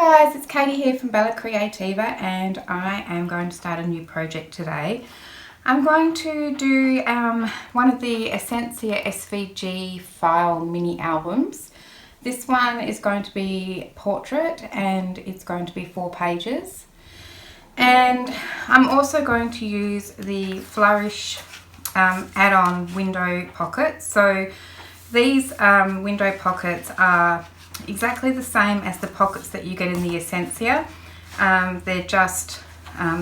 guys, it's Katie here from Creativa, and I am going to start a new project today. I'm going to do one of the Esencia SVG File Mini Albums. This one is going to be portrait and it's going to be 4 pages. And I'm also going to use the Flourish add-on window pockets. So these window pockets are exactly the same as the pockets that you get in the Esencia. They're just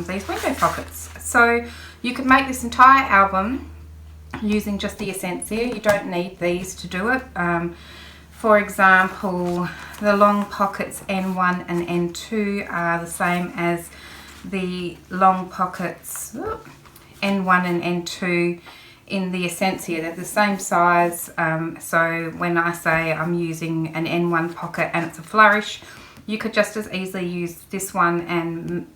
these window pockets. So you could make this entire album using just the Esencia. You don't need these to do it. For example, the long pockets N1 and N2 are the same as the long pockets N1 and N2 in the Esencia. They're the same size, so when I say I'm using an N1 pocket and it's a flourish, you could just as easily use this one and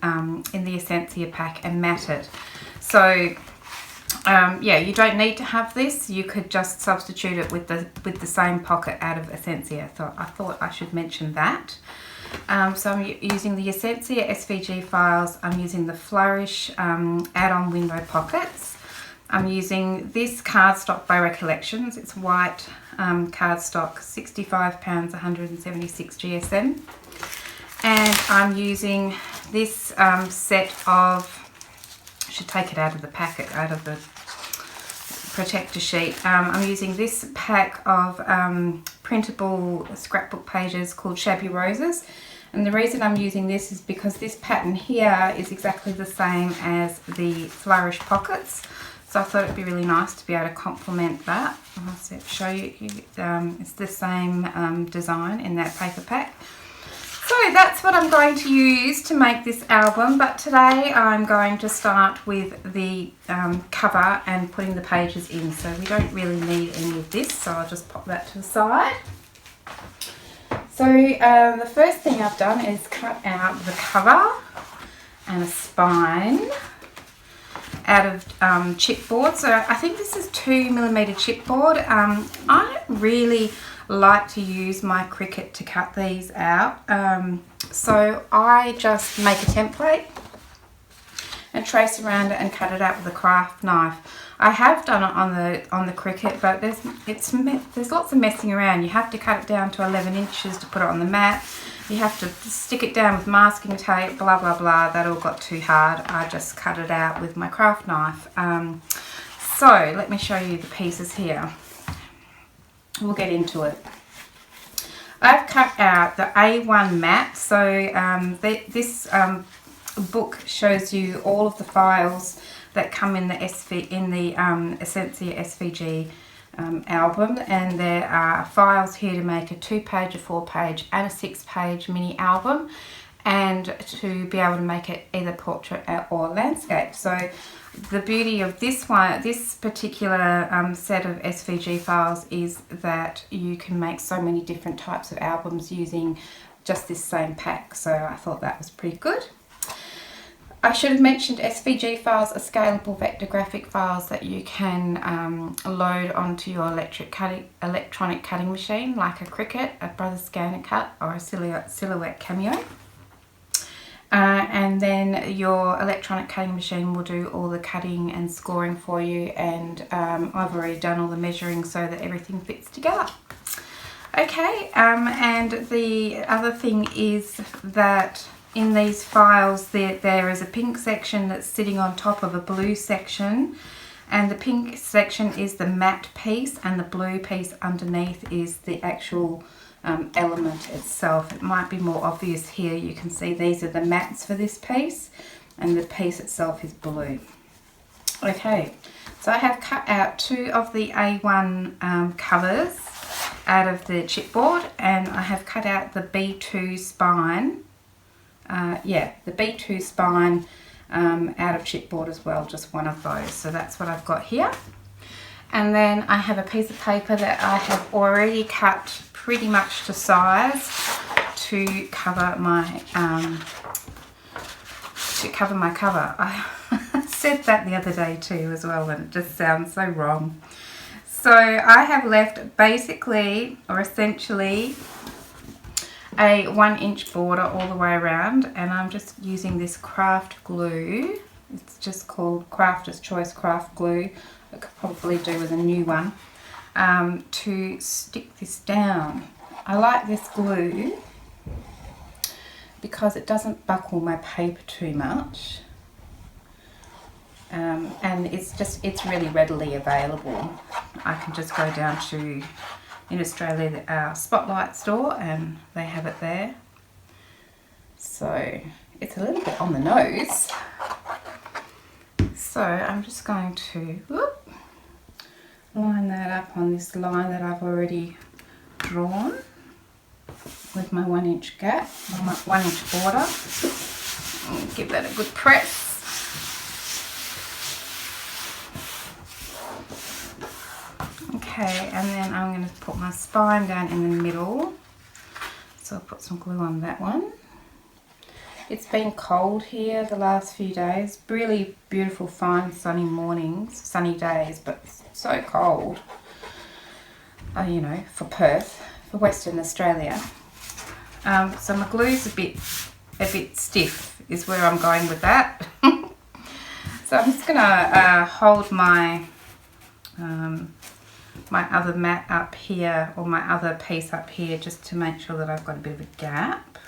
in the Esencia pack and mat it. So yeah, you don't need to have this. You could just substitute it with the same pocket out of Esencia. So I thought I should mention that. So I'm using the Esencia SVG Files. I'm using the Flourish add-on window pockets. I'm using this cardstock by Recollections. It's white cardstock, £65, 176 GSM. And I'm using this set of, I should take it out of the packet, out of the protector sheet. I'm using this pack of printable scrapbook pages called Shabby Roses. And the reason I'm using this is because this pattern here is exactly the same as the Flourish pockets. So I thought it'd be really nice to be able to complement that. I'll show you, it's the same design in that paper pack. So that's what I'm going to use to make this album, but today I'm going to start with the cover and putting the pages in. So we don't really need any of this, so I'll just pop that to the side. So the first thing I've done is cut out the cover and a spine out of chipboard. So I think this is 2mm chipboard. I really like to use my Cricut to cut these out. So I just make a template and trace around it and cut it out with a craft knife. I have done it on the Cricut, but there's lots of messing around. You have to cut it down to 11 inches to put it on the mat. You have to stick it down with masking tape, blah blah blah. That all got too hard. I just cut it out with my craft knife. So let me show you the pieces here. We'll get into it. I've cut out the A1 mat. So this book shows you all of the files that come in the Esencia SVG album, and there are files here to make a 2-page, a 4-page and a 6-page mini album, and to be able to make it either portrait or landscape. So the beauty of this particular set of SVG files is that you can make so many different types of albums using just this same pack. So I thought that was pretty good. I should have mentioned SVG files are scalable vector graphic files that you can load onto your electronic cutting machine, like a Cricut, a Brothers Scan & Cut, or a Silhouette Cameo. And then your electronic cutting machine will do all the cutting and scoring for you, and I've already done all the measuring so that everything fits together. Okay, and the other thing is that in these files there is a pink section that's sitting on top of a blue section, and the pink section is the matte piece and the blue piece underneath is the actual element itself. It might be more obvious here. You can see these are the mattes for this piece and the piece itself is blue. Okay, so I have cut out 2 of the A1 covers out of the chipboard, and I have cut out the B2 spine. The B2 spine out of chipboard as well, just one of those. So that's what I've got here. And then I have a piece of paper that I have already cut pretty much to size to cover my cover. I said that the other day too as well, and it just sounds so wrong. So I have left basically, or essentially, a 1-inch border all the way around, and I'm just using this craft glue. It's just called Crafter's Choice Craft Glue. I could probably do with a new one, to stick this down. I like this glue because it doesn't buckle my paper too much, and it's really readily available. I can just go down to, in Australia, our Spotlight store, and they have it there. So it's a little bit on the nose. So I'm just going to line that up on this line that I've already drawn with my 1-inch gap, my 1-inch border. And give that a good press. Okay, and then I'm going to put my spine down in the middle. So I'll put some glue on that one. It's been cold here the last few days. Really beautiful, fine, sunny mornings, sunny days, but so cold. You know, for Perth, for Western Australia. So my glue's a bit stiff, is where I'm going with that. So I'm just gonna hold my my other mat up here, or my other piece up here, just to make sure that I've got a bit of a gap.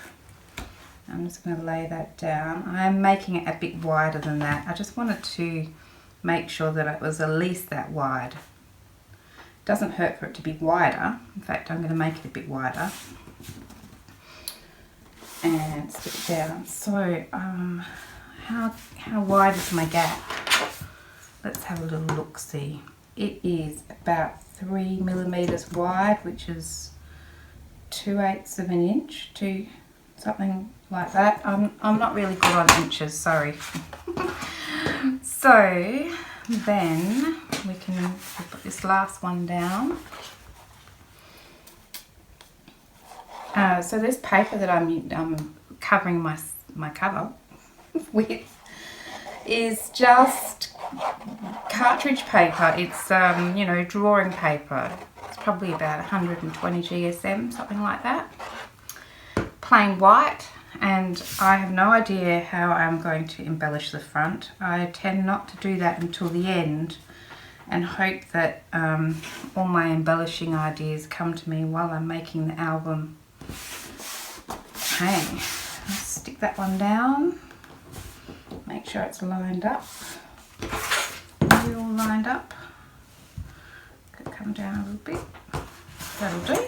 I'm just going to lay that down. I am making it a bit wider than that. I just wanted to make sure that it was at least that wide. It doesn't hurt for it to be wider. In fact, I'm going to make it a bit wider. And stick it down. So, how wide is my gap? Let's have a little look-see. It is about 3 millimeters wide, which is 2/8 of an inch to something like that. I'm not really good on inches, sorry. So then we can put this last one down. So this paper that I'm covering my cover with is just cartridge paper. It's you know, drawing paper. It's probably about 120 GSM, something like that. Plain white, and I have no idea how I'm going to embellish the front. I tend not to do that until the end, and hope that all my embellishing ideas come to me while I'm making the album. Okay, let's stick that one down. Make sure it's lined up. Are you all lined up? Could come down a little bit. That'll do.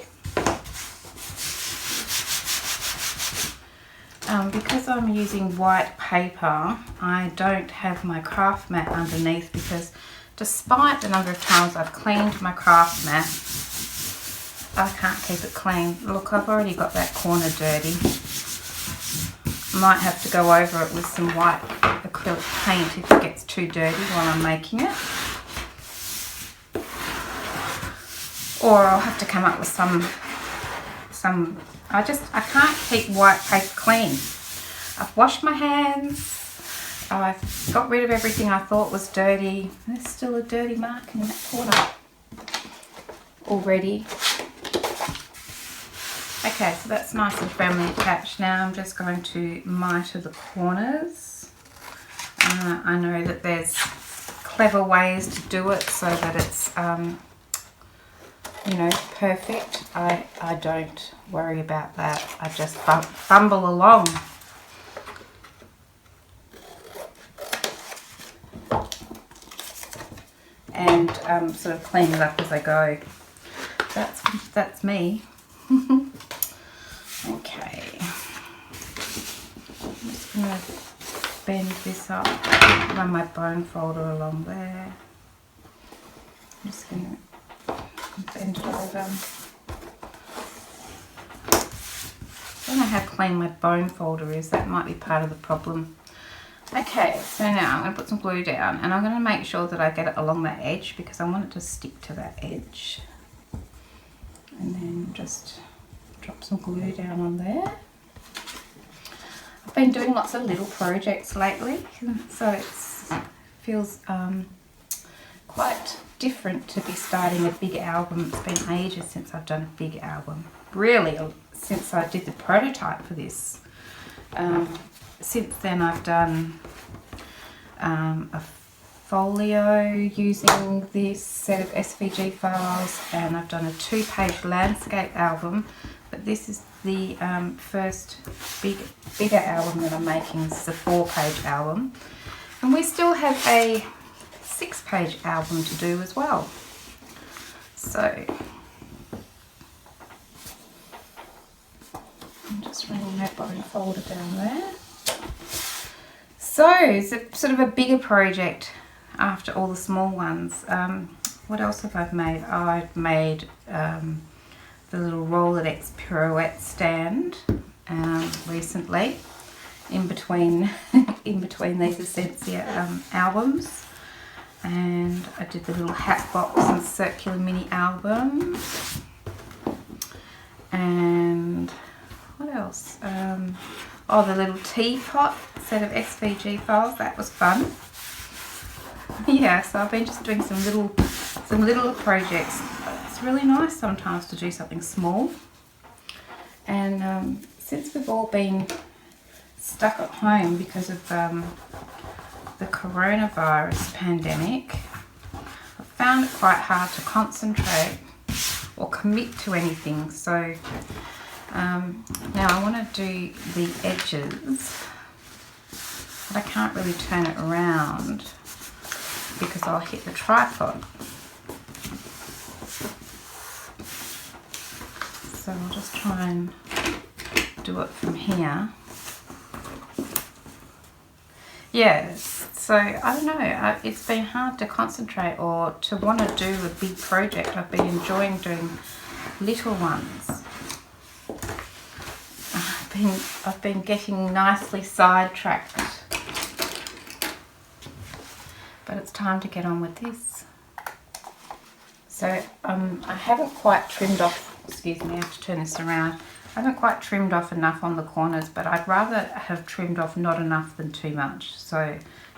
Because I'm using white paper, I don't have my craft mat underneath, because despite the number of times I've cleaned my craft mat, I can't keep it clean. Look, I've already got that corner dirty. Might have to go over it with some white acrylic paint if it gets too dirty while I'm making it. Or I'll have to come up with some I can't keep white paper clean. I've washed my hands. I've got rid of everything I thought was dirty. There's still a dirty mark in that corner already. Okay, so that's nice and firmly attached. Now I'm just going to miter the corners. I know that there's clever ways to do it so that it's you know, perfect. I don't worry about that. I just fumble along. And sort of clean it up as I go. That's me. Okay. I'm just going to bend this up, run my bone folder along there. I'm just going to bend it over. I don't know how clean my bone folder is. That might be part of the problem. Okay, so now I'm going to put some glue down, and I'm going to make sure that I get it along that edge, because I want it to stick to that edge. And then just drop some glue down on there. I've been doing lots of little projects lately, so it feels quite different to be starting a big album. It's been ages since I've done a big album. Really, since I did the prototype for this. Since then I've done a folio using this set of SVG files, and I've done a 2-page landscape album, but this is the first bigger album that I'm making. This is a 4-page album, and we still have a 6-page album to do as well. So I'm just running my bone folder down there. So it's sort of a bigger project after all the small ones. What else have I made? Oh, I've made the little Rolodex pirouette stand recently, in between these Esencia albums, and I did the little hat box and circular mini album. And what else? Oh, the little teapot set of SVG files. That was fun. Yeah, so I've been just doing some little projects. It's really nice sometimes to do something small. And since we've all been stuck at home because of the coronavirus pandemic, I found it quite hard to concentrate or commit to anything. So now I want to do the edges, but I can't really turn it around because I'll hit the tripod. So I'll just try and do it from here. Yes, so I don't know, it's been hard to concentrate or to want to do a big project. I've been enjoying doing little ones. I've been getting nicely sidetracked, but it's time to get on with this. So I haven't quite trimmed off, excuse me, I have to turn this around. I haven't quite trimmed off enough on the corners, but I'd rather have trimmed off not enough than too much. So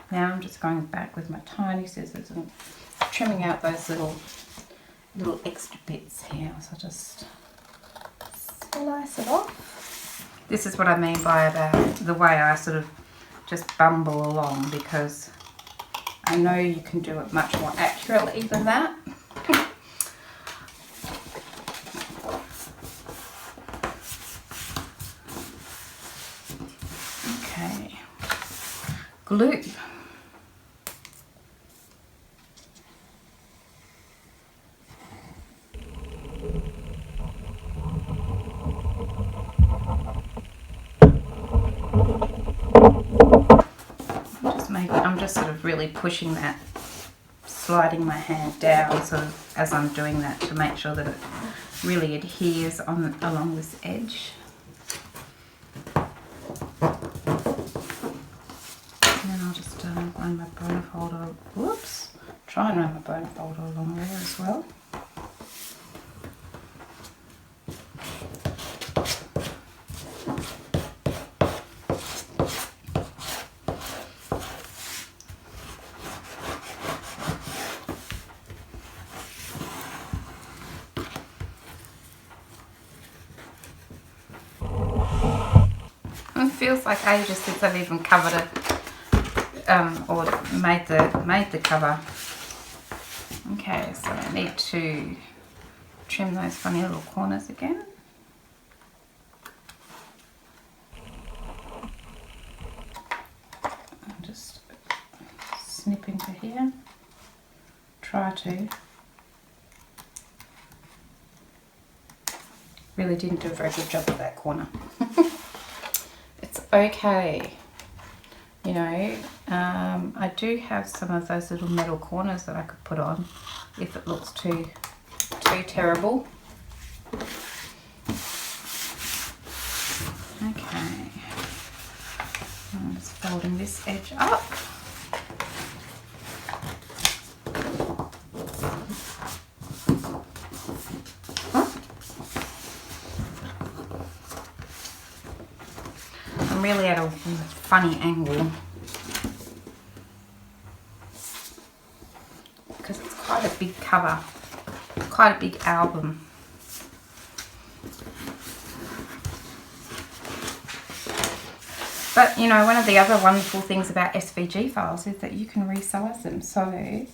now I'm just going back with my tiny scissors and trimming out those little extra bits here. So I'll just slice it off. This is what I mean by about the way I sort of just bumble along, because I know you can do it much more accurately than that. Okay, glue. I'm just sort of really pushing that, sliding my hand down sort of as I'm doing that to make sure that it really adheres along this edge. And then I'll just run my bone folder, whoops, try and run my bone folder along there as well. It feels like ages since I've even covered it or made the cover. Okay, so I need to trim those funny little corners again. I'll just snip into here. Try to. Really didn't do a very good job of that corner. It's okay, you know. I do have some of those little metal corners that I could put on if it looks too terrible. Okay, I'm just folding this edge up. I'm really at a funny angle because it's quite a big cover, quite a big album. But you know, one of the other wonderful things about SVG files is that you can resize them. So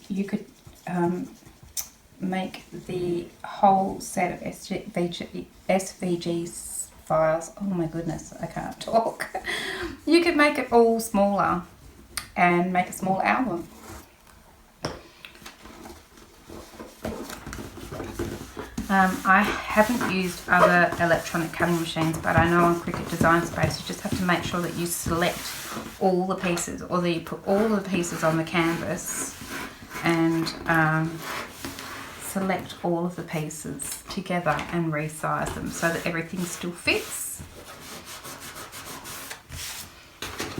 you could make the whole set of SVG files. Oh my goodness, I can't talk. You could make it all smaller and make a small album. I haven't used other electronic cutting machines, but I know on Cricut Design Space you just have to make sure that you select all the pieces, or that you put all the pieces on the canvas and select all of the pieces together and resize them so that everything still fits.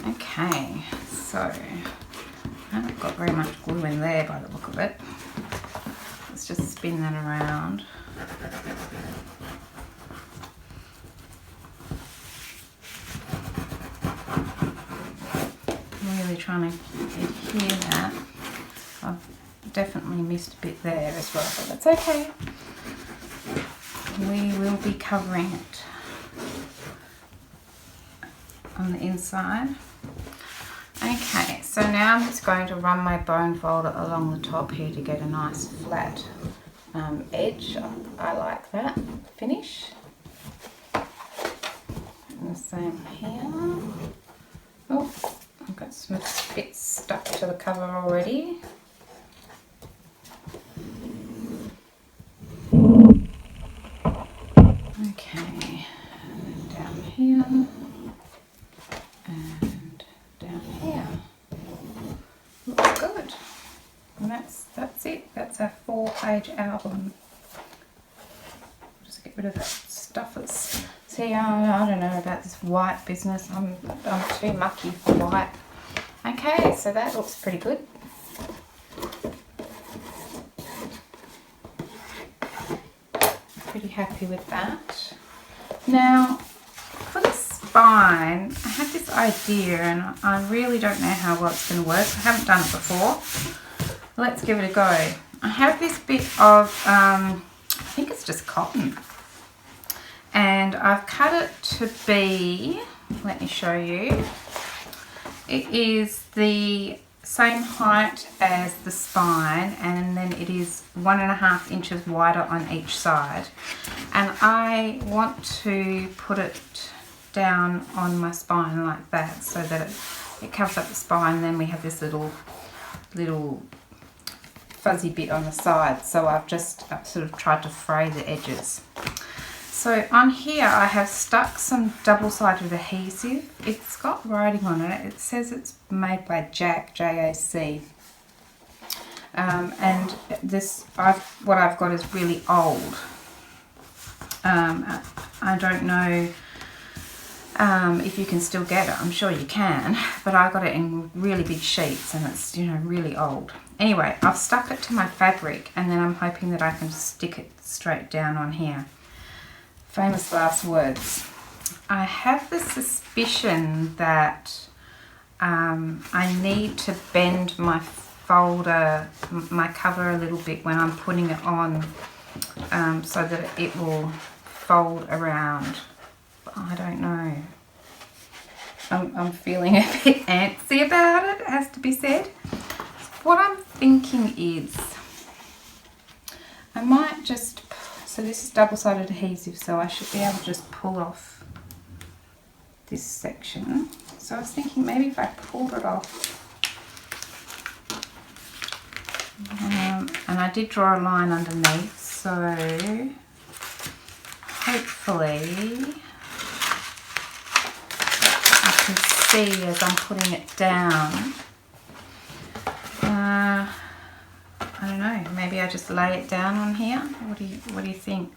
Okay, so I haven't got very much glue in there by the look of it. Let's just spin that around. Really trying to adhere that. I've definitely missed a bit there as well, but that's okay. We will be covering it on the inside. Okay, so now I'm just going to run my bone folder along the top here to get a nice flat edge. I like that finish. And the same here. Oh, I've got some bits stuck to the cover already. Okay, and down here and down here. Looks good. And that's it. That's a 4-page album. Just get rid of that stuff. See, I don't know about this white business. I'm too mucky for white. Okay, so that looks pretty good. Pretty happy with that. Now, for the spine, I had this idea and I really don't know how well it's going to work. I haven't done it before. Let's give it a go. I have this bit of, I think it's just cotton. And I've cut it to be, let me show you. It is the same height as the spine, and then it is 1.5 inches wider on each side. And I want to put it down on my spine like that so that it covers up the spine. Then we have this little fuzzy bit on the side. So I've sort of tried to fray the edges. So on here I have stuck some double-sided adhesive. It's got writing on it. It says it's made by Jack, J-A-C. And what I've got is really old. I don't know if you can still get it. I'm sure you can, but I got it in really big sheets and it's, you know, really old. Anyway, I've stuck it to my fabric and then I'm hoping that I can stick it straight down on here. Famous last words. I have the suspicion that I need to bend my folder, my cover a little bit when I'm putting it on so that it will fold around. But I don't know. I'm feeling a bit antsy about it, it has to be said. What I'm thinking is I might just, so this is double-sided adhesive, so I should be able to just pull off this section. So I was thinking maybe if I pulled it off, and I did draw a line underneath, so hopefully I can see as I'm putting it down. I don't know, maybe I just lay it down on here. What do you think?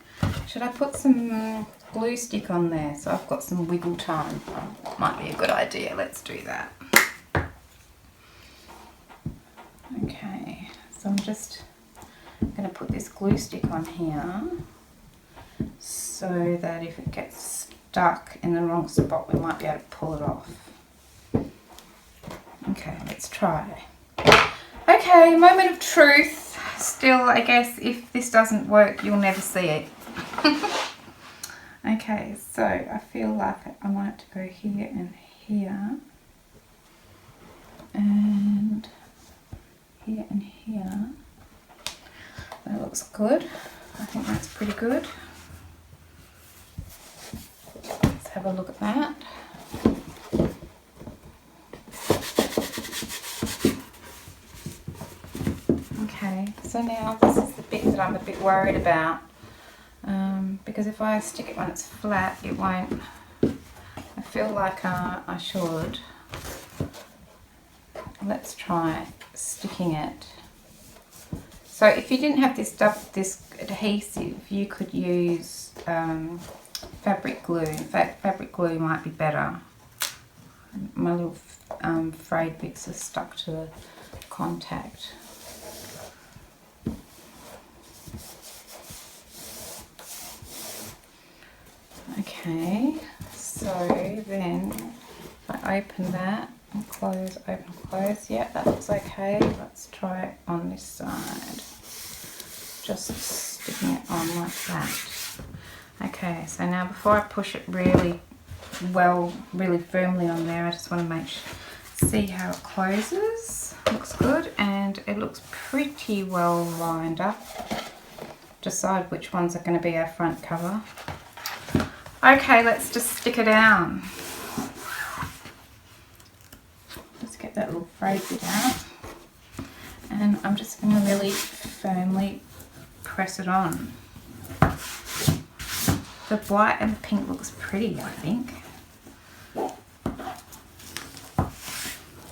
Should I put some glue stick on there so I've got some wiggle time? Might be a good idea. Let's do that. Okay, so I'm just going to put this glue stick on here so that if it gets stuck in the wrong spot we might be able to pull it off. Okay, let's try. Okay, moment of truth. Still, I guess if this doesn't work, you'll never see it. Okay, so I feel like I want it to go here and here, and here and here. That looks good. I think that's pretty good. Let's have a look at that. Okay, so now this is the bit that I'm a bit worried about, because if I stick it when it's flat, it won't. I feel like I should. Let's try sticking it. So if you didn't have this adhesive, you could use fabric glue. In fact, fabric glue might be better. My little frayed bits are stuck to the contact. Okay, so then if I open that and close, open, close, yeah, that looks okay. Let's try it on this side. Just sticking it on like that. Okay, so now before I push it really firmly on there, I just want to see how it closes. Looks good, and it looks pretty well lined up. Decide which ones are going to be our front cover. Okay, let's just stick it down. Just get that little frayed bit out. And I'm just going to really firmly press it on. The white and the pink looks pretty, I think.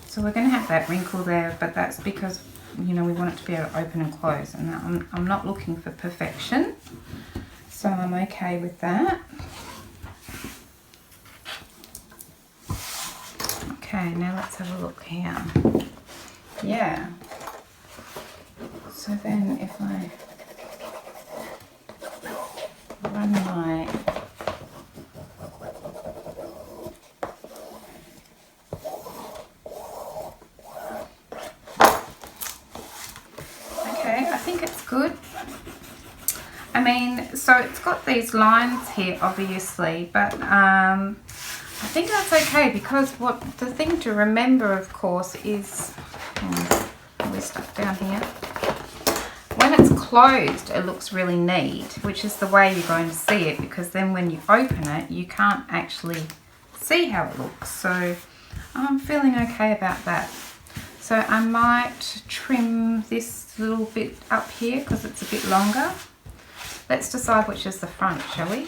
So we're going to have that wrinkle there, but that's because, you know, we want it to be able to open and close. And I'm not looking for perfection, so I'm okay with that. Okay, now let's have a look here. Yeah. So then if I run my okay, I think it's good. I mean, so it's got these lines here obviously, but I think that's okay, because the thing to remember, of course, is we're stuck down here. When it's closed, it looks really neat, which is the way you're going to see it, because then when you open it, you can't actually see how it looks. So I'm feeling okay about that. So I might trim this little bit up here because it's a bit longer. Let's decide which is the front, shall we?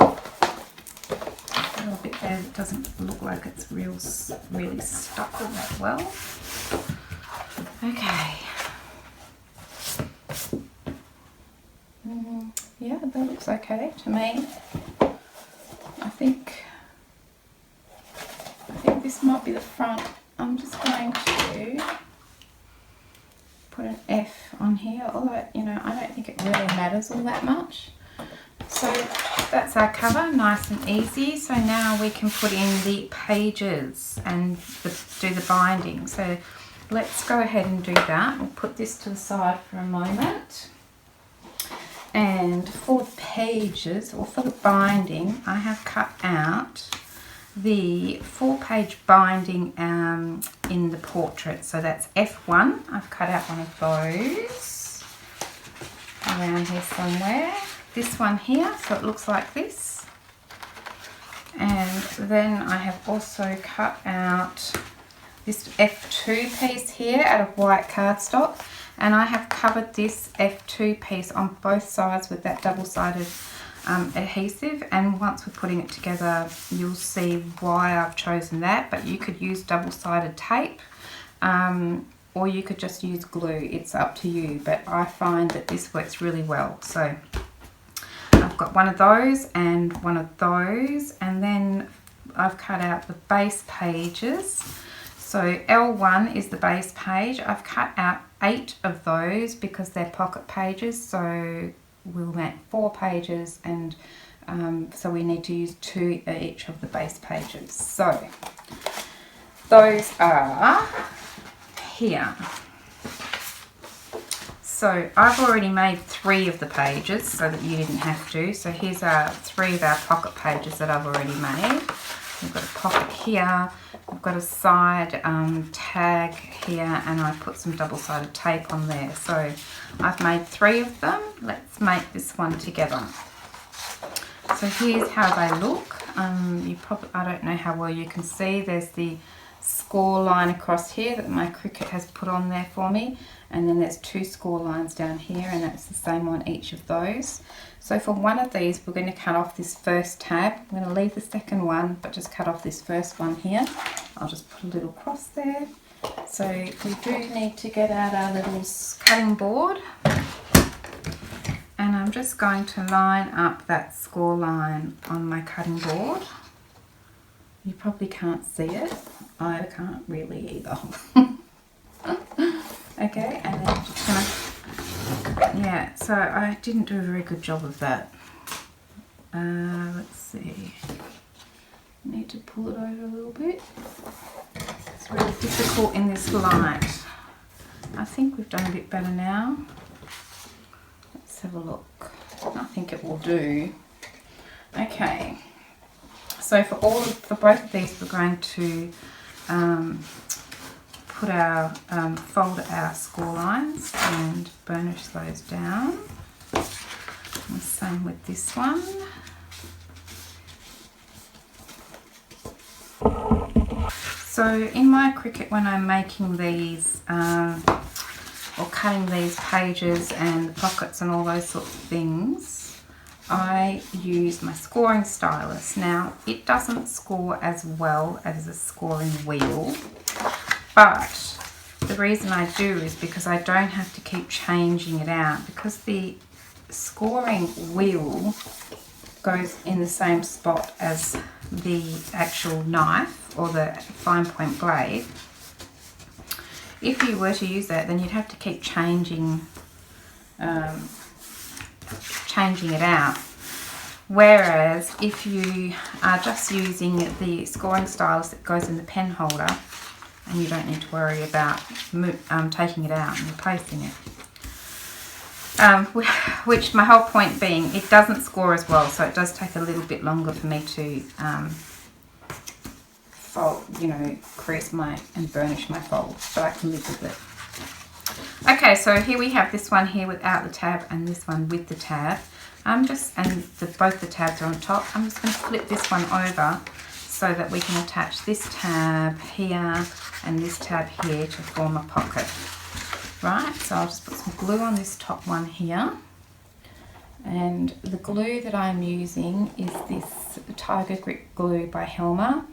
A little bit there, it doesn't look like it's really stuck all that well. Okay. Yeah, that looks okay to me. I think this might be the front. I'm just going to put an F on here, although, you know, I don't think it really matters all that much. So that's our cover, nice and easy. So now we can put in the pages and do the binding. So let's go ahead and do that. We'll put this to the side for a moment. And for the pages, or for the binding, I have cut out the 4-page binding in the portrait. So that's F1. I've cut out one of those around here somewhere. This one here, so it looks like this. And then I have also cut out this F2 piece here out of white cardstock, and I have covered this F2 piece on both sides with that double-sided adhesive, and once we're putting it together you'll see why I've chosen that. But you could use double-sided tape, or you could just use glue. It's up to you, but I find that this works really well. So I've got one of those and one of those, and then I've cut out the base pages. So L1 is the base page. I've cut out 8 of those because they're pocket pages, so we'll make 4 pages, and so we need to use 2 each of the base pages. So those are here. So I've already made 3 of the pages so that you didn't have to. So here's 3 of our pocket pages that I've already made. We've got a pocket here, I've got a side tag here, and I put some double-sided tape on there. So I've made 3 of them. Let's make this one together. So here's how they look. I don't know how well you can see. There's the score line across here that my Cricut has put on there for me, and then there's 2 score lines down here, and that's the same on each of those. So for one of these, we're going to cut off this first tab. I'm going to leave the second one, but just cut off this first one here. I'll just put a little cross there. So we do need to get out our little cutting board, and I'm just going to line up that score line on my cutting board. You probably can't see it. I can't really either. Okay, and then I'm just gonna, yeah, so I didn't do a very good job of that. Let's see. Need to pull it over a little bit. It's really difficult in this light. I think we've done a bit better now. Let's have a look. I think it will do. Okay. So for both of these, we're going to fold our score lines and burnish those down. And the same with this one. So in my Cricut, when I'm making these or cutting these pages and the pockets and all those sorts of things, I use my scoring stylus. Now, it doesn't score as well as a scoring wheel, but the reason I do is because I don't have to keep changing it out, because the scoring wheel goes in the same spot as the actual knife or the fine point blade. If you were to use that, then you'd have to keep changing it out. Whereas if you are just using the scoring stylus that goes in the pen holder, and you don't need to worry about taking it out and replacing it. Which my whole point being, it doesn't score as well, so it does take a little bit longer for me to fold, crease and burnish my folds, but I can live with it. Okay, so here we have this one here without the tab and this one with the tab. Both the tabs are on top. I'm just going to flip this one over so that we can attach this tab here and this tab here to form a pocket. Right, so I'll just put some glue on this top one here. And the glue that I'm using is this Tiger Grip glue by Helmer.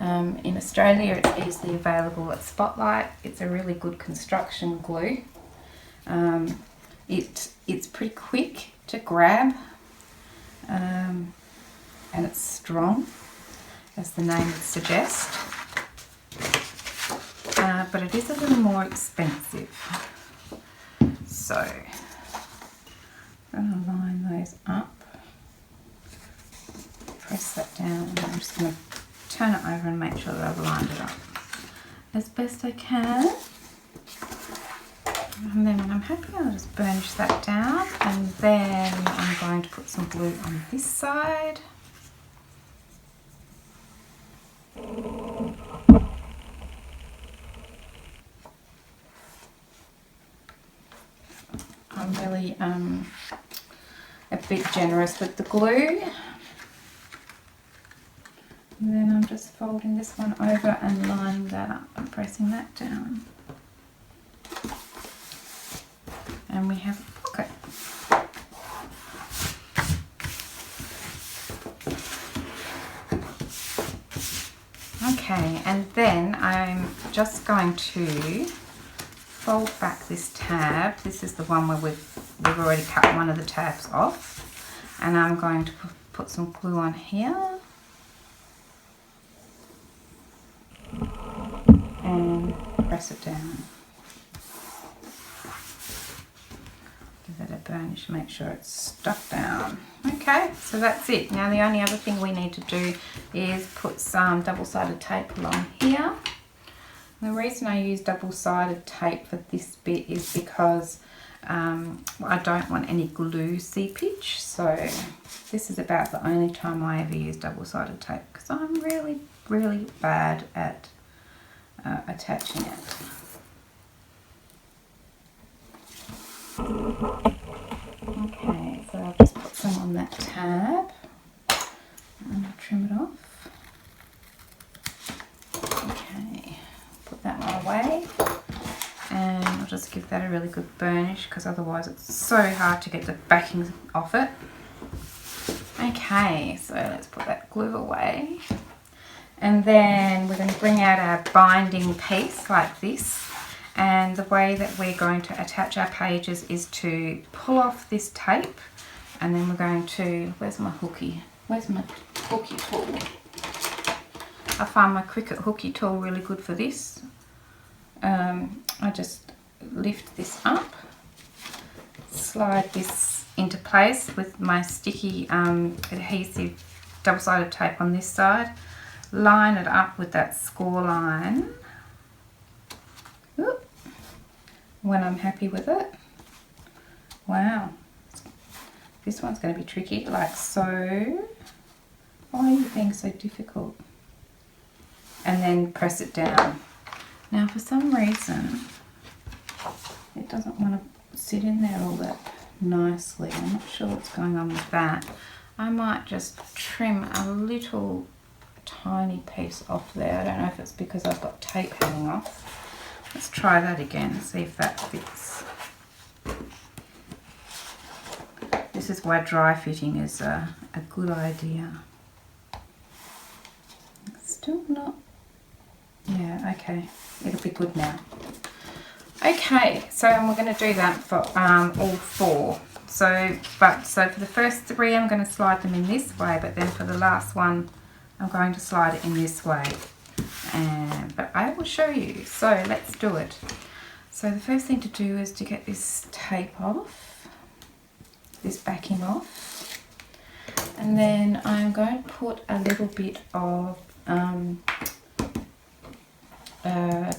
In Australia, it's easily available at Spotlight. It's a really good construction glue. It's pretty quick to grab, and it's strong, as the name would suggest. But it is a little more expensive. So I'm going to line those up, press that down, and I'm just going to turn it over and make sure that I've lined it up as best I can. And then when I'm happy, I'll just burnish that down, and then I'm going to put some glue on this side. I'm really a bit generous with the glue. And then I'm just folding this one over and lining that up and pressing that down. And we have a pocket. Okay, and then I'm just going to fold back this tab. This is the one where we've already cut one of the tabs off, and I'm going to put some glue on here and press it down. Give it a burnish, make sure it's stuck down. Okay, so that's it. Now the only other thing we need to do is put some double-sided tape along here. The reason I use double-sided tape for this bit is because I don't want any glue seepage, so this is about the only time I ever use double-sided tape because I'm really, really bad at attaching it. Okay, so I'll just put some on that tab and I'll trim it off. Okay, put that one away. And I'll just give that a really good burnish because otherwise it's so hard to get the backing off it. Okay, so let's put that glue away. And then we're going to bring out our binding piece like this. And the way that we're going to attach our pages is to pull off this tape. And then we're going to, where's my hooky? Where's my hooky tool? I find my Cricut hooky tool really good for this. I just lift this up, slide this into place with my sticky adhesive double-sided tape on this side, line it up with that score line. Oop. When I'm happy with it. Wow, this one's going to be tricky, like so. Why are you being so difficult? And then press it down. Now for some reason it doesn't want to sit in there all that nicely. I'm not sure what's going on with that. I might just trim a little tiny piece off there. I don't know if it's because I've got tape hanging off. Let's try that again, see if that fits. This is why dry fitting is a good idea. It's still not. Yeah, okay, it'll be good now. Okay, so we're going to do that for all four. So for the first three, I'm going to slide them in this way, but then for the last one, I'm going to slide it in this way. But I will show you. So let's do it. So the first thing to do is to get this tape off, this backing off, and then I'm going to put a little bit of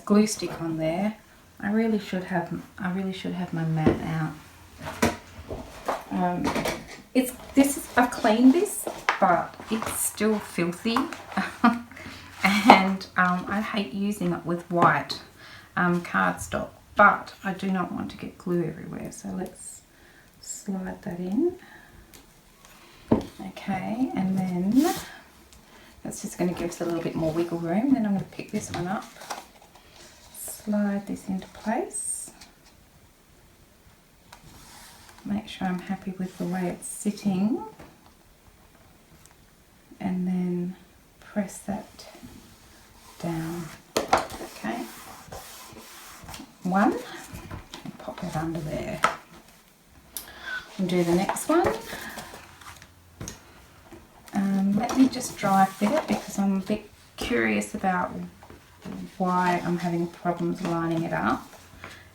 glue stick on there. I really should have my mat out. I've cleaned this, but it's still filthy, and I hate using it with white cardstock. But I do not want to get glue everywhere, so let's slide that in. Okay, and then that's just going to give us a little bit more wiggle room. Then I'm going to pick this one up, slide this into place, make sure I'm happy with the way it's sitting, and then press that down. Okay, one, and pop that under there. And do the next one. Let me just dry fit it because I'm a bit curious about why I'm having problems lining it up,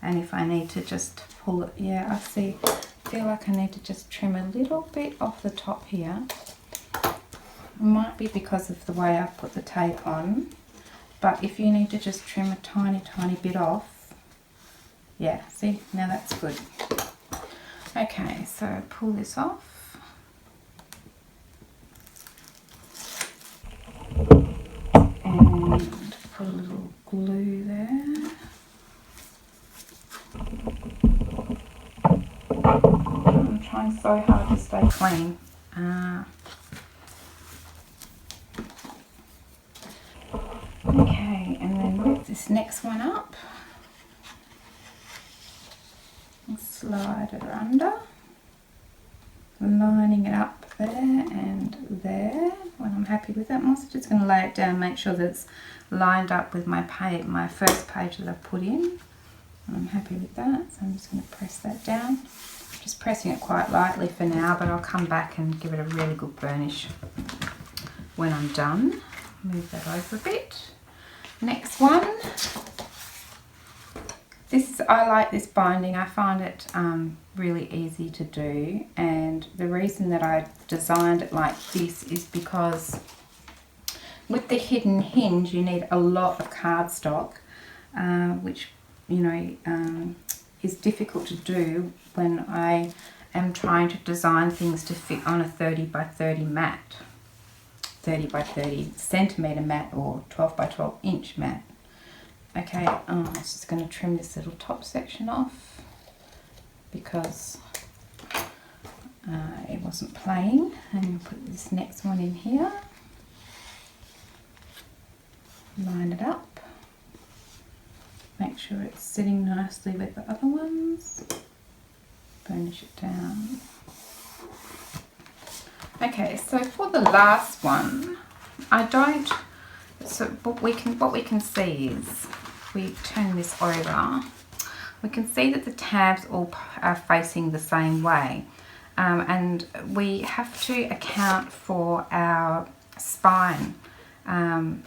and if I need to just pull it. Yeah, I feel like I need to just trim a little bit off the top here. It might be because of the way I've put the tape on, but if you need to just trim a tiny bit off, yeah, see, now that's good. Okay, so pull this off. And put a little glue there. I'm trying so hard to stay clean. Okay, and then lift this next one up. And slide it under. Lining it up there and there. When I'm happy with that, I'm also just going to lay it down, make sure that it's lined up with my first page that I've put in. And I'm happy with that, so I'm just going to press that down. Just pressing it quite lightly for now, but I'll come back and give it a really good burnish when I'm done. Move that over a bit. Next one. I like this binding. I find it really easy to do, and the reason that I designed it like this is because with the hidden hinge you need a lot of cardstock, which is difficult to do when I am trying to design things to fit on a 30 by 30 mat, 30 by 30 centimetre mat, or 12 by 12 inch mat. Okay, I'm just going to trim this little top section off because it wasn't playing. I'm going to put this next one in here, line it up, make sure it's sitting nicely with the other ones, burnish it down. Okay, so for the last one, what we can see is, we turn this over, we can see that the tabs all are facing the same way, and we have to account for our spine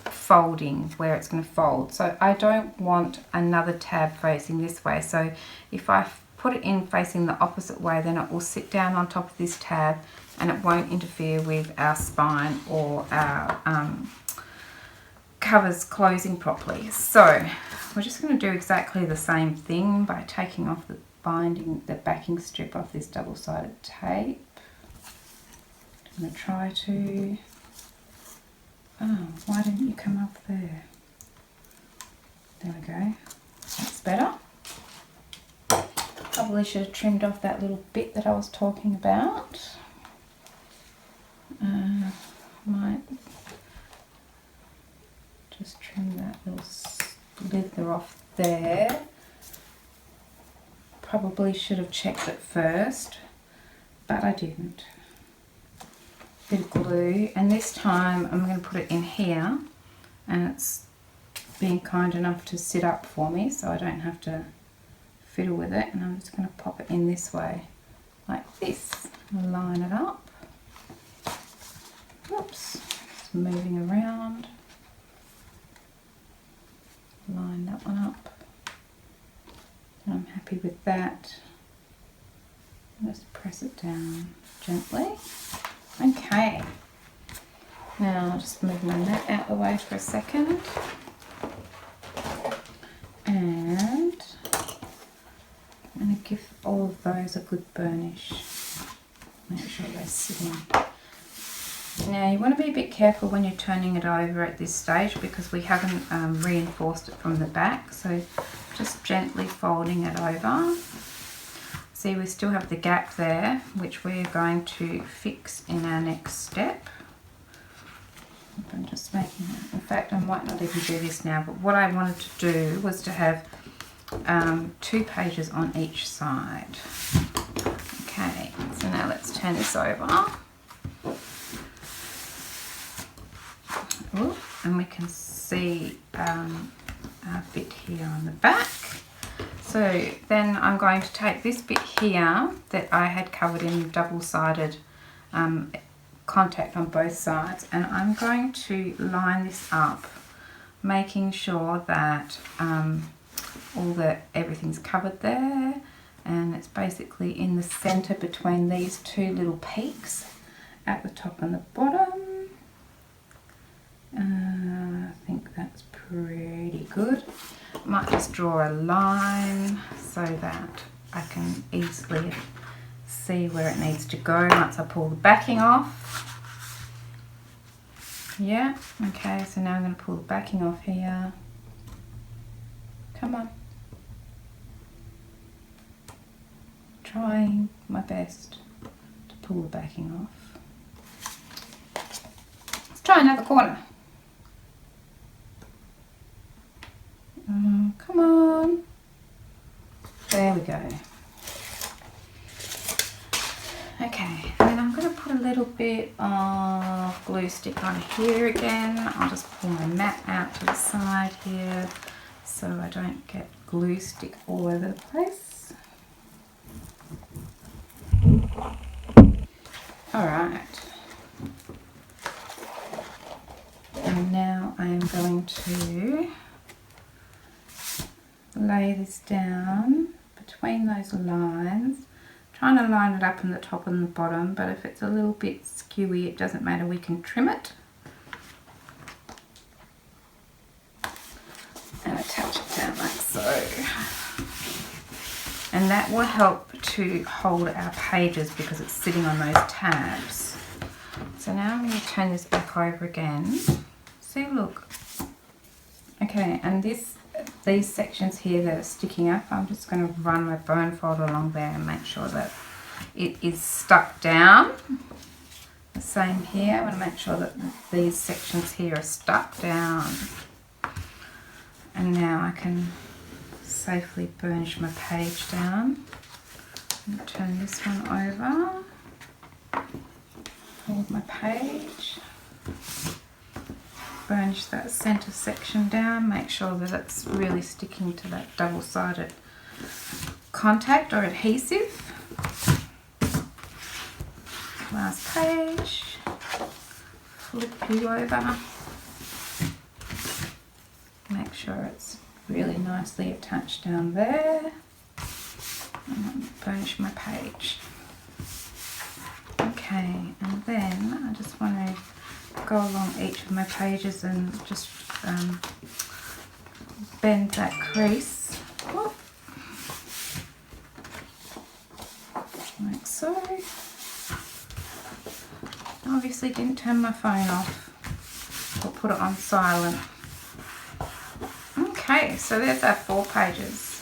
folding, where it's going to fold. So I don't want another tab facing this way, so if I put it in facing the opposite way, then it will sit down on top of this tab and it won't interfere with our spine or our covers closing properly. So we're just going to do exactly the same thing by taking off the backing strip off this double-sided tape. I'm going to try to, oh, why didn't you come up there? There we go, that's better. Probably should have trimmed off that little bit that I was talking about. Might just trim that little slither off there. Probably should have checked it first, but I didn't. Bit of glue, and this time I'm going to put it in here, and it's being kind enough to sit up for me so I don't have to fiddle with it, and I'm just going to pop it in this way, like this, and line it up. Oops, just moving around. Line that one up. And I'm happy with that. Just press it down gently. Okay. Now I'll just move my mat out of the way for a second. And I'm going to give all of those a good burnish. Make sure they're sitting. Now you want to be a bit careful when you're turning it over at this stage because we haven't reinforced it from the back, so just gently folding it over. See, we still have the gap there, which we're going to fix in our next step. I'm just making it, in fact I might not even do this now, but what I wanted to do was to have 2 pages on each side. Okay, so now let's turn this over. Ooh, and we can see a bit here on the back. So then I'm going to take this bit here that I had covered in double-sided contact on both sides, and I'm going to line this up, making sure that everything's covered there, and it's basically in the center between these 2 little peaks at the top and the bottom. I think that's pretty good. Might just draw a line so that I can easily see where it needs to go once I pull the backing off. Yeah, okay, so now I'm going to pull the backing off here. Come on. Trying my best to pull the backing off. Let's try another corner. Come on. There we go. Okay, and then I'm going to put a little bit of glue stick on here again. I'll just pull my mat out to the side here so I don't get glue stick all over the place. Alright. And now I'm going to lay this down between those lines, trying to line it up in the top and the bottom, but if it's a little bit skewy it doesn't matter, we can trim it and attach it down like so, and that will help to hold our pages because it's sitting on those tabs. So now I'm going to turn this back over again. See, look. Okay, and these sections here that are sticking up, I'm just going to run my bone folder along there and make sure that it is stuck down. The same here, I want to make sure that these sections here are stuck down. And now I can safely burnish my page down. And turn this one over. Hold my page. Burnish that center section down. Make sure that it's really sticking to that double-sided contact or adhesive. Last page. Flip you over. Make sure it's really nicely attached down there. And burnish my page. Okay, and then I just want to go along each of my pages and just bend that crease. Whoop. Like so. Obviously didn't turn my phone off or put it on silent. Okay, so there's our 4 pages.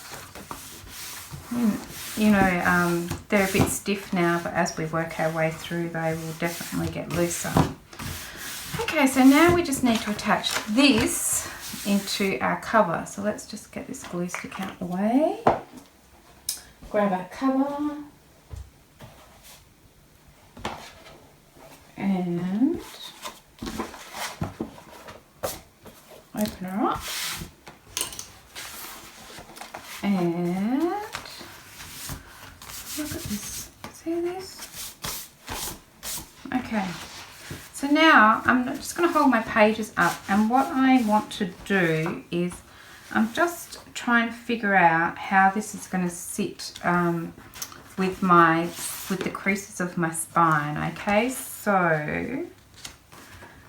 You know, they're a bit stiff now, but as we work our way through, they will definitely get looser. Okay, so now we just need to attach this into our cover. So let's just get this glue stick out of the way. Grab our cover. And open her up. And look at this. See this? Okay. So now I'm just going to hold my pages up, and what I want to do is I'm just trying to figure out how this is going to sit with the creases of my spine. Okay, so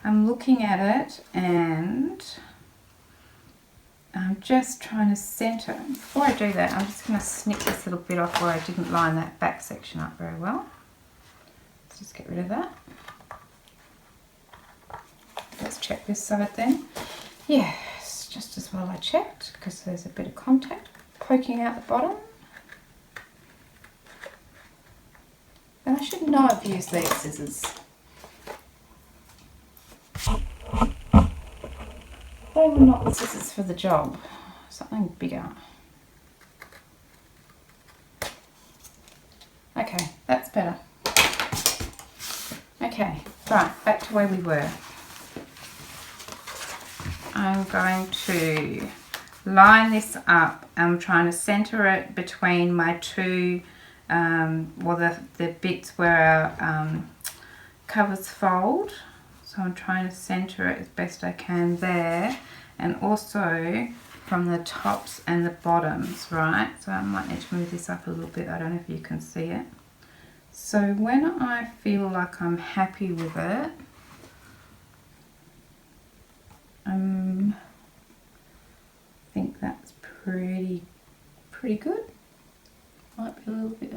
I'm looking at it and I'm just trying to centre. Before I do that, I'm just going to snip this little bit off where I didn't line that back section up very well. Let's just get rid of that. Let's check this side then. Yes, just as well I checked, because there's a bit of contact poking out the bottom. And I should not have used these scissors. They were not the scissors for the job. Something bigger. Okay, that's better. Okay, right, back to where we were. I'm going to line this up. I'm trying to centre it between my two, the bits where our covers fold. So I'm trying to centre it as best I can there, and also from the tops and the bottoms, right? So I might need to move this up a little bit. I don't know if you can see it. So when I feel like I'm happy with it, I think that's pretty good. Might be a little bit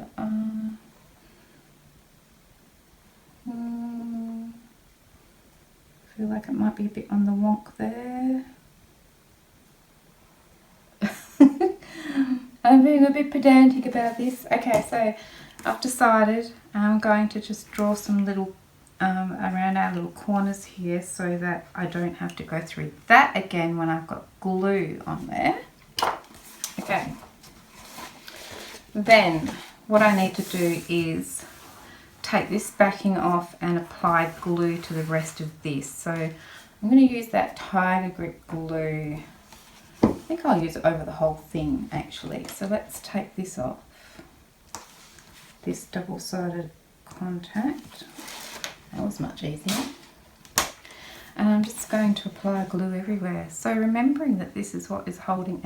feel like it might be a bit on the wonk there. I'm being a bit pedantic about this. Okay, so I've decided I'm going to just draw some little around our little corners here so that I don't have to go through that again when I've got glue on there. Okay. Then what I need to do is take this backing off and apply glue to the rest of this. So I'm going to use that Tiger Grip glue. I think I'll use it over the whole thing actually. So let's take this off. This double-sided contact. That was much easier. And I'm just going to apply glue everywhere. So remembering that this is what is holding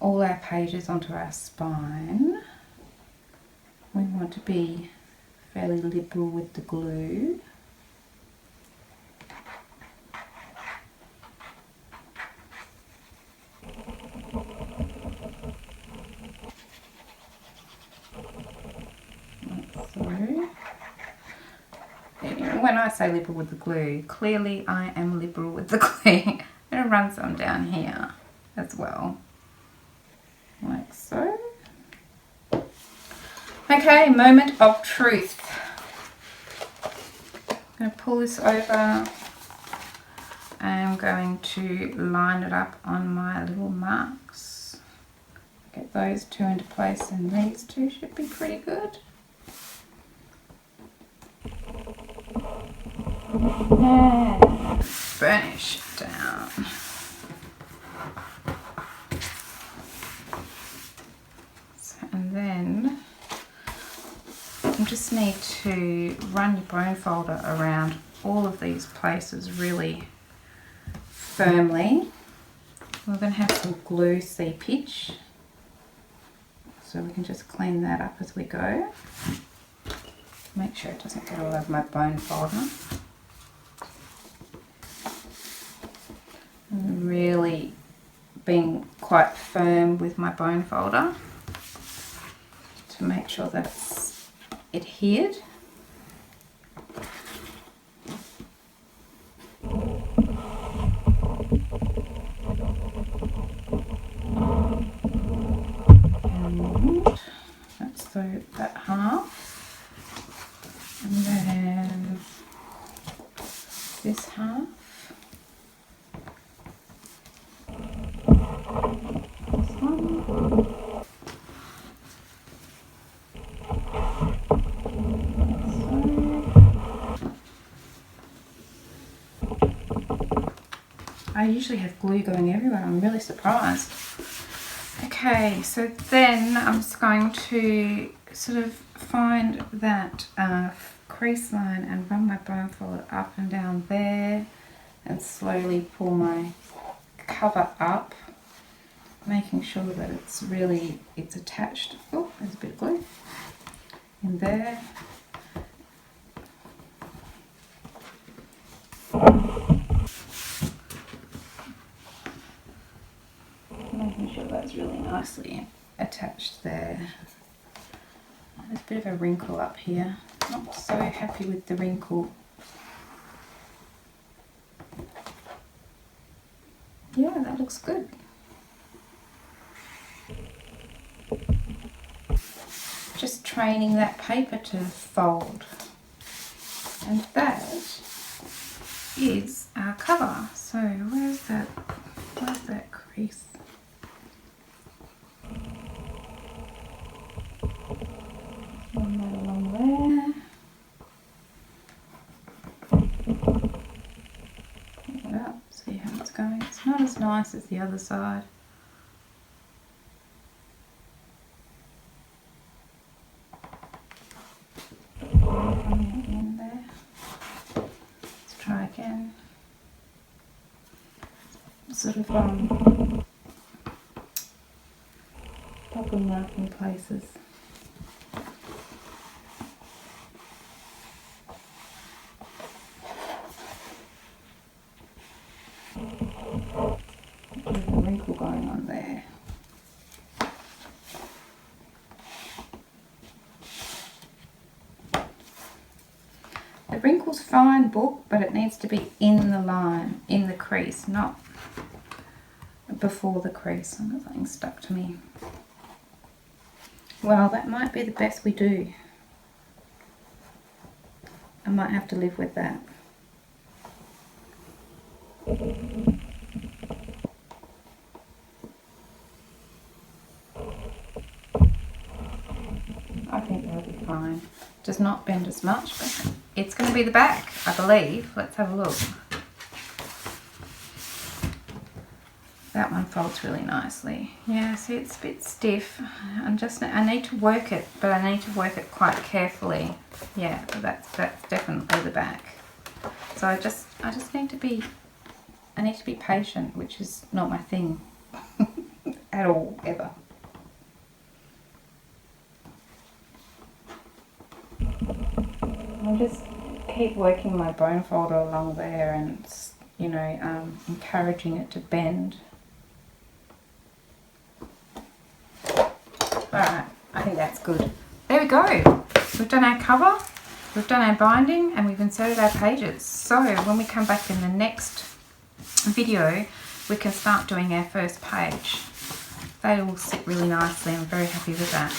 all our pages onto our spine, we want to be fairly liberal with the glue. when I say liberal with the glue, clearly I am liberal with the glue. I'm going to run some down here as well, like so. Okay, moment of truth. I'm going to pull this over. I'm going to line it up on my little marks. Get those two into place, and these two should be pretty good. And burnish it down. And then you just need to run your bone folder around all of these places really firmly. We're going to have some glue seepage, so we can just clean that up as we go. Make sure it doesn't get all over my bone folder. I'm really being quite firm with my bone folder to make sure that it's adhered. And that's that half. And then this half. This one. I usually have glue going everywhere. I'm really surprised. Okay, so then I'm just going to sort of find that crease line and run my bone folder up and down there and slowly pull my cover up, making sure that it's attached. Oh, there's a bit of glue in there. Making sure that's really nicely attached there. There's a bit of a wrinkle up here. Not so happy with the wrinkle. Yeah, that looks good. Just training that paper to fold. And that is our cover. So where's that crease? Run that along there. Pull it up, see how it's going. It's not as nice as the other side. In there. Let's try again. Sort of bubble mark in places. There's a wrinkle going on there. The wrinkle's fine, book, but it needs to be in the line, in the crease, not before the crease. I've got something stuck to me. Well, that might be the best we do. I might have to live with that. I think that'll be fine. Does not bend as much, but it's going to be the back, I believe. Let's have a look. That one folds really nicely. Yeah, see, it's a bit stiff. I need to work it, but I need to work it quite carefully. Yeah, that's definitely the back. So I just need to be patient, which is not my thing at all, ever. I'll just keep working my bone folder along there and, you know, encouraging it to bend. Alright, I think that's good. There we go. We've done our cover. we've done our binding and we've inserted our pages. So when we come back in the next video, we can start doing our first page. They will sit really nicely. I'm very happy with that.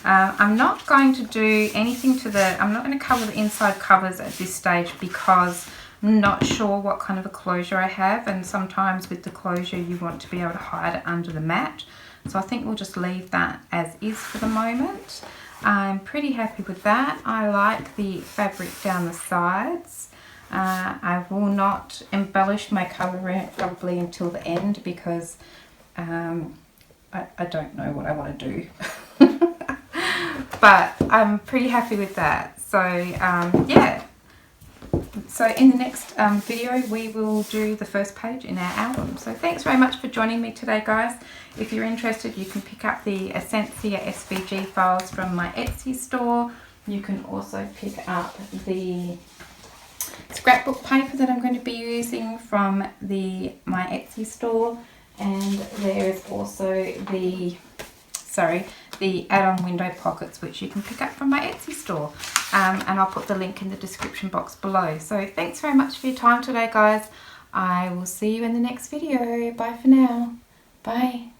I'm not going to do anything to I'm not going to cover the inside covers at this stage because I'm not sure what kind of a closure I have, and sometimes with the closure you want to be able to hide it under the mat. So I think we'll just leave that as is for the moment. I'm pretty happy with that. I like the fabric down the sides. I will not embellish my cover probably until the end because I don't know what I want to do. But I'm pretty happy with that. So yeah. So in the next video we will do the first page in our album. So thanks very much for joining me today, guys. If you're interested, you can pick up the Esencia SVG files from my Etsy store. You can also pick up the scrapbook paper that I'm going to be using from my Etsy store, and there is also the add-on window pockets which you can pick up from my Etsy store, and I'll put the link in the description box below. So thanks very much for your time today, guys. I will see you in the next video. Bye for now. Bye.